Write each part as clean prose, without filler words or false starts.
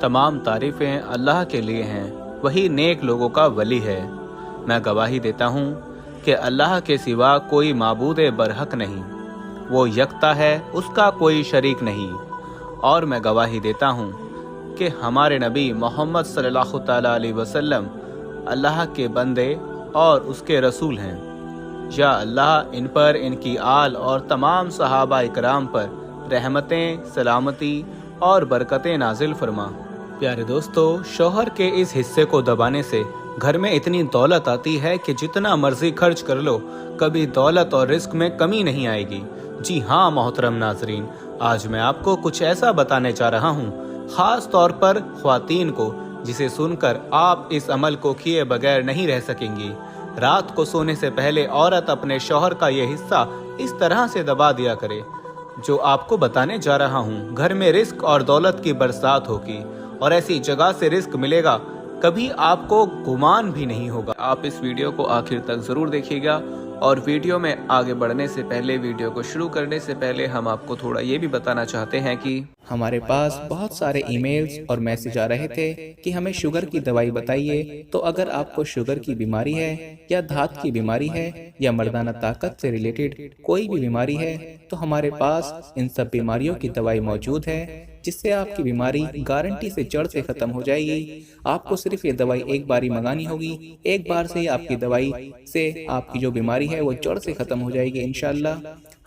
तमाम तारीफ़ें अल्लाह के लिए हैं, वही नेक लोगों का वली है। मैं गवाही देता हूँ कि अल्लाह के सिवा कोई माबूद बरहक नहीं, वो यकता है, उसका कोई शरीक नहीं। और मैं गवाही देता हूँ कि हमारे नबी मोहम्मद सल्लल्लाहु तआला अलैहि वसल्लम अल्लाह के बंदे और उसके रसूल हैं। या अल्लाह इन पर, इनकी आल और तमाम सहाबा इकराम पर रहमतें, सलामती और बरकतें नाजिल फरमा। प्यारे दोस्तों, शौहर के इस हिस्से को दबाने से घर में इतनी दौलत आती है कि जितना मर्जी खर्च कर लो, कभी दौलत और रिस्क में कमी नहीं आएगी। जी हाँ मोहतरम नाजरीन, आज मैं आपको कुछ ऐसा बताने जा रहा हूँ, खास तौर पर ख्वातीन को, जिसे सुनकर आप इस अमल को किए बगैर नहीं रह सकेंगी। रात को सोने से पहले औरत अपने शौहर का ये हिस्सा इस तरह से दबा दिया करे। जो आपको बताने जा रहा हूँ, घर में रिस्क और दौलत की बरसात होगी और ऐसी जगह से रिस्क मिलेगा, कभी आपको गुमान भी नहीं होगा। आप इस वीडियो को आखिर तक ज़रूर देखिएगा। और वीडियो में आगे बढ़ने से पहले, वीडियो को शुरू करने से पहले हम आपको थोड़ा ये भी बताना चाहते हैं कि हमारे पास बहुत सारे ईमेल्स और मैसेज आ रहे थे कि हमें शुगर की दवाई बताइए। तो अगर आपको शुगर की बीमारी है या धात की बीमारी है या मर्दाना ताकत से रिलेटेड कोई भी बीमारी है, तो हमारे पास इन सब बीमारियों की दवाई मौजूद है, जिससे आपकी बीमारी गारंटी से जड़ से खत्म हो जाएगी। आपको सिर्फ ये दवाई एक बार ही मंगानी होगी, एक बार से ही आपकी दवाई से आपकी जो बीमारी है वो जड़ से खत्म हो जाएगी इंशाअल्लाह।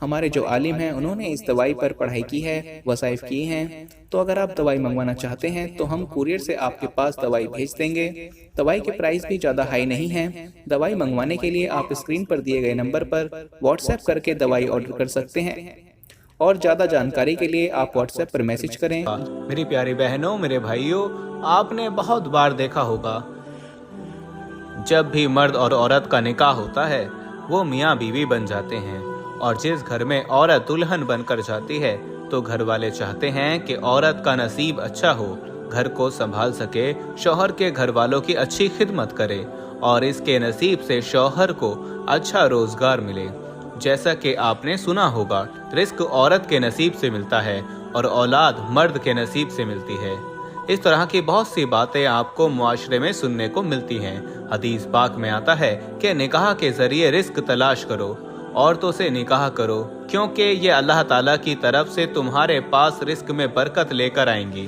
हमारे जो आलिम हैं उन्होंने इस दवाई पर पढ़ाई की है, वसाइफ किए हैं। तो अगर आप दवाई मंगवाना चाहते हैं तो हम कुरियर से आपके पास दवाई भेज देंगे। दवाई के प्राइस भी ज़्यादा हाई नहीं है। दवाई मंगवाने के लिए आप स्क्रीन पर दिए गए नंबर पर व्हाट्सएप करके दवाई ऑर्डर कर सकते हैं और ज़्यादा जानकारी के लिए आप व्हाट्सएप पर मैसेज करें। मेरी प्यारी बहनों, मेरे भाइयों, आपने बहुत बार देखा होगा, जब भी मर्द और औरत का निकाह होता है वो मियाँ बीवी बन जाते हैं, और जिस घर में औरत दुल्हन बनकर जाती है तो घर वाले चाहते हैं कि औरत का नसीब अच्छा हो, घर को संभाल सके, शौहर के घर वालों की अच्छी खिदमत करे और इसके नसीब से शौहर को अच्छा रोजगार मिले। जैसा कि आपने सुना होगा, रिस्क औरत के नसीब से मिलता है और औलाद मर्द के नसीब से मिलती है। इस तरह की बहुत सी बातें आपको मुआशरे में सुनने को मिलती हैं। हदीस पाक में आता है कि निकाह के जरिए रिस्क तलाश करो, औरतों से निकाह करो, क्योंकि ये अल्लाह ताला की तरफ से तुम्हारे पास रिस्क में बरकत लेकर आएंगी।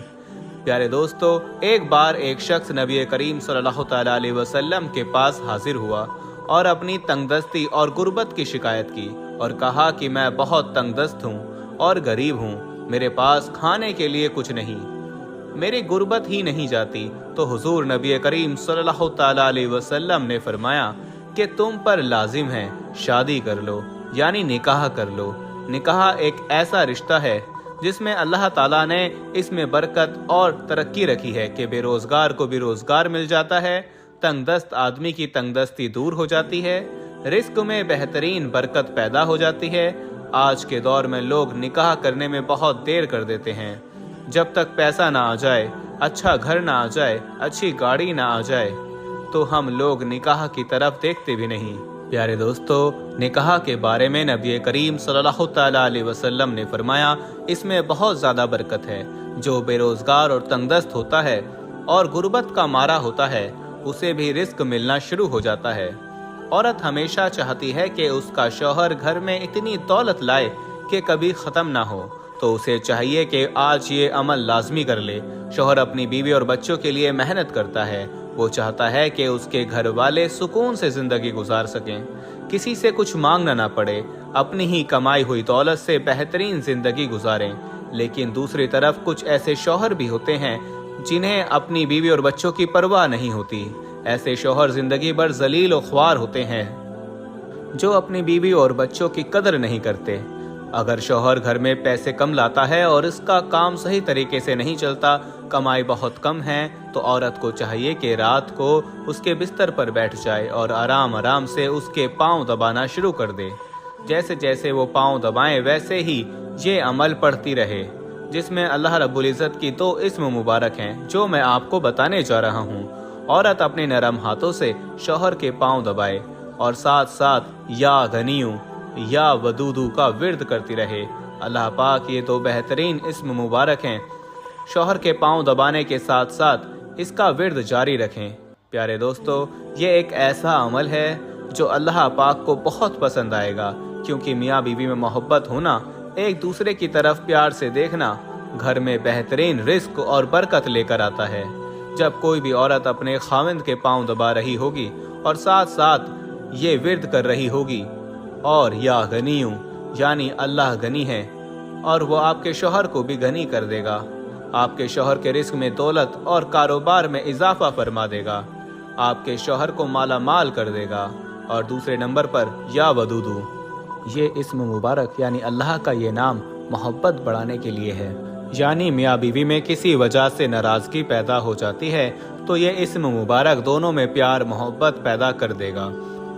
प्यारे दोस्तों, एक बार एक शख्स नबी करीम सल्लल्लाहु तआला अलैहि वसल्लम के पास हाजिर हुआ और अपनी तंगदस्ती और गुर्बत की शिकायत की और कहा कि मैं बहुत तंगदस्त हूँ और गरीब हूँ, मेरे पास खाने के लिए कुछ नहीं, मेरी गुर्बत ही नहीं जाती। तो हुजूर नबी करीम सल्लल्लाहु तआला अलैहि वसल्लम ने फरमाया कि तुम पर लाजिम है शादी कर लो, यानी निकाह कर लो। निकाह एक ऐसा रिश्ता है जिसमें अल्लाह ताला ने इसमें बरकत और तरक्की रखी है कि बेरोजगार को भी रोजगार मिल जाता है, तंगदस्त आदमी की तंगदस्ती दूर हो जाती है, रिस्क में बेहतरीन बरकत पैदा हो जाती है। आज के दौर में लोग निकाह करने में बहुत देर कर देते हैं। जब तक पैसा ना आ जाए, अच्छा घर ना आ जाए, अच्छी गाड़ी ना आ जाए, तो हम लोग निकाह की तरफ देखते भी नहीं। प्यारे दोस्तों, निकाह के बारे में नबी करीम सल्लल्लाहु तआला अलैहि वसल्लम ने फरमाया, इसमें बहुत ज़्यादा बरकत है। जो बेरोजगार और तंगदस्त होता है और गुर्बत का मारा होता है, उसे भी रिस्क मिलना शुरू हो जाता है। औरत हमेशा चाहती है कि उसका शौहर घर में इतनी दौलत लाए कि कभी ख़त्म ना हो, तो उसे चाहिए कि आज ये अमल लाजमी कर ले। शौहर अपनी बीवी और बच्चों के लिए मेहनत करता है, वो चाहता है कि उसके घर वाले सुकून से ज़िंदगी गुजार सकें, किसी से कुछ मांगना ना पड़े, अपनी ही कमाई हुई दौलत से बेहतरीन ज़िंदगी गुजारें। लेकिन दूसरी तरफ कुछ ऐसे शौहर भी होते हैं जिन्हें अपनी बीवी और बच्चों की परवाह नहीं होती। ऐसे शौहर ज़िंदगी भर जलील और ख्वार होते हैं, जो अपनी बीवी और बच्चों की कदर नहीं करते। अगर शौहर घर में पैसे कम लाता है और इसका काम सही तरीके से नहीं चलता, कमाई बहुत कम है, तो औरत को चाहिए कि रात को उसके बिस्तर पर बैठ जाए और आराम आराम से उसके पाँव दबाना शुरू कर दे। जैसे जैसे वो पाँव दबाएं, वैसे ही ये अमल पढ़ती रहे, जिसमें अल्लाह रब्बुल इज़्ज़त की 2 इस्म मुबारक हैं जो मैं आपको बताने जा रहा हूँ। औरत अपने नरम हाथों से शौहर के पाँव दबाए और साथ साथ या गनियू या वदूदू का विर्द करती रहे। अल्लाह पाक ये 2 बेहतरीन इस्म मुबारक हैं। शौहर के पांव दबाने के साथ साथ इसका विर्द जारी रखें। प्यारे दोस्तों, ये एक ऐसा अमल है जो अल्लाह पाक को बहुत पसंद आएगा, क्योंकि मियाँ बीवी में मोहब्बत होना, एक दूसरे की तरफ प्यार से देखना घर में बेहतरीन रिस्क और बरकत लेकर आता है। जब कोई भी औरत अपने खाविंद के पांव दबा रही होगी और साथ साथ ये विर्द कर रही होगी और या गनीयूं, यानी अल्लाह गनी है और वो आपके शौहर को भी गनी कर देगा, आपके शौहर के रिस्क में दौलत और कारोबार में इजाफा फरमा देगा, आपके शौहर को माला माल कर देगा। और दूसरे नंबर पर या वदूदू, ये इस्म मुबारक यानी अल्लाह का ये नाम मोहब्बत बढ़ाने के लिए है। यानी मियाँ बीवी में किसी वजह से नाराज़गी पैदा हो जाती है तो ये इस्म मुबारक दोनों में प्यार मोहब्बत पैदा कर देगा।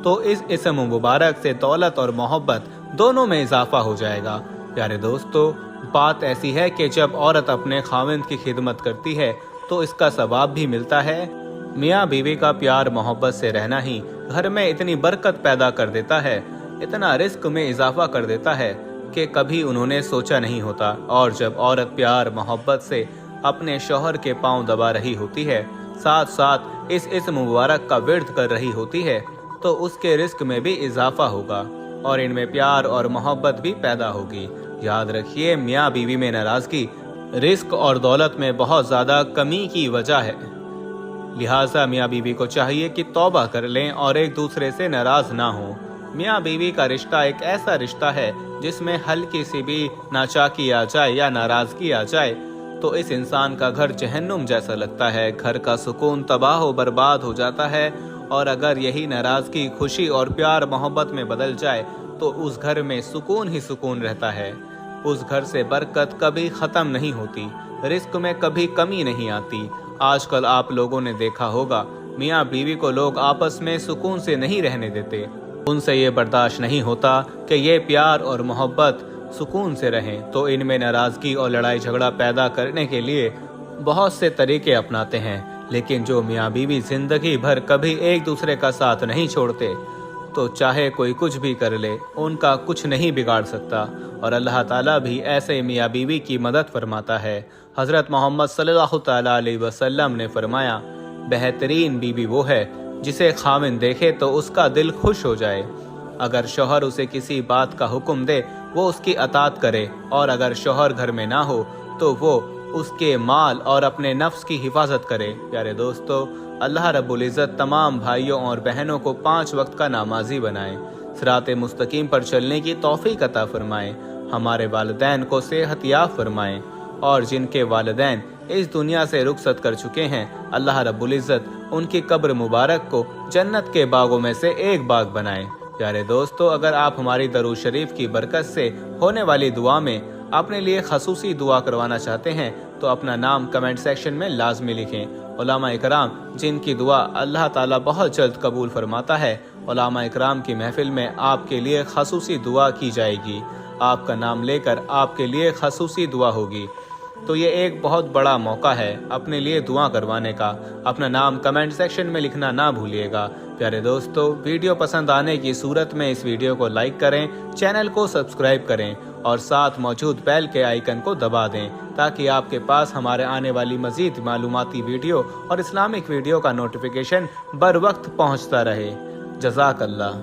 तो इस इस्म मुबारक से दौलत और मोहब्बत दोनों में इजाफा हो जाएगा। प्यारे दोस्तों, बात ऐसी है कि जब औरत अपने खाविंद की खिदमत करती है तो इसका सवाब भी मिलता है। मियाँ बीवी का प्यार मोहब्बत से रहना ही घर में इतनी बरकत पैदा कर देता है, इतना रिस्क में इजाफा कर देता है कि कभी उन्होंने सोचा नहीं होता। और जब औरत प्यार मोहब्बत से अपने शौहर के पांव दबा रही होती है, साथ साथ इस इस्म मुबारक का विर्द कर रही होती है, तो उसके रिस्क में भी इजाफा होगा और इनमें प्यार और मोहब्बत भी पैदा होगी। याद रखिए, मियाँ बीवी में नाराज़गी रिस्क और दौलत में बहुत ज़्यादा कमी की वजह है। लिहाजा मियाँ बीवी को चाहिए कि तौबा कर लें और एक दूसरे से नाराज़ ना हो। मियाँ बीवी का रिश्ता एक ऐसा रिश्ता है जिसमें हल्की सी भी नाचाकी आ जाए या नाराज़गी आ जाए तो इस इंसान का घर जहन्नुम जैसा लगता है, घर का सुकून तबाह व बर्बाद हो जाता है। और अगर यही नाराज़गी खुशी और प्यार मोहब्बत में बदल जाए तो उस घर में सुकून ही सुकून रहता है। उस घर से बरकत कभी ख़त्म नहीं होती, रिस्क में कभी कमी नहीं आती। आजकल आप लोगों ने देखा होगा, मियाँ बीवी को लोग आपस में सुकून से नहीं रहने देते। उनसे ये बर्दाश्त नहीं होता कि ये प्यार और मोहब्बत सुकून से रहें, तो इनमें नाराज़गी और लड़ाई झगड़ा पैदा करने के लिए बहुत से तरीके अपनाते हैं। लेकिन जो मियाँ बीवी ज़िंदगी भर कभी एक दूसरे का साथ नहीं छोड़ते, तो चाहे कोई कुछ भी कर ले, उनका कुछ नहीं बिगाड़ सकता। और अल्लाह ताला भी ऐसे मियाँ बीवी की मदद फरमाता है। हज़रत मोहम्मद सल्लल्लाहु तआला अलैहि वसल्लम ने फरमाया, बेहतरीन बीवी वो है जिसे खाविंद देखे तो उसका दिल खुश हो जाए। अगर शौहर उसे किसी बात का हुक्म दे वो उसकी अतात करे, और अगर शौहर घर में ना हो तो वो उसके माल और अपने नफ्स की हिफाजत करे। प्यारे दोस्तों, अल्लाह रब्बुल इज़्ज़त तमाम भाइयों और बहनों को 5 वक्त का नमाजी बनाए, सिराते मुस्तकीम पर चलने की तौफीक अता फरमाए, हमारे वालिदैन को सेहत याब फरमाए, और जिनके वालिदैन इस दुनिया से रुखसत कर चुके हैं, अल्लाह रब्बुल इज़्ज़त उनकी कब्र मुबारक को जन्नत के बागों में से एक बाग बनाए। प्यारे दोस्तों, अगर आप हमारी दरूद शरीफ की बरकत से होने वाली दुआ में अपने लिए खसूसी दुआ करवाना चाहते हैं तो अपना नाम कमेंट सेक्शन में लाजमी लिखें। उलामा इकराम जिनकी दुआ अल्लाह ताला बहुत जल्द कबूल फरमाता है, उलामा इकराम की महफिल में आपके लिए खसूसी दुआ की जाएगी। आपका नाम लेकर आपके लिए खसूसी दुआ होगी। तो ये एक बहुत बड़ा मौका है अपने लिए दुआ करवाने का। अपना नाम कमेंट सेक्शन में लिखना ना भूलिएगा। प्यारे दोस्तों, वीडियो पसंद आने की सूरत में इस वीडियो को लाइक करें, चैनल को सब्सक्राइब करें और साथ मौजूद बेल के आइकन को दबा दें, ताकि आपके पास हमारे आने वाली मज़ीद मालूमाती वीडियो और इस्लामिक वीडियो का नोटिफिकेशन बर वक्त पहुँचता रहे। जज़ाकल्लाह।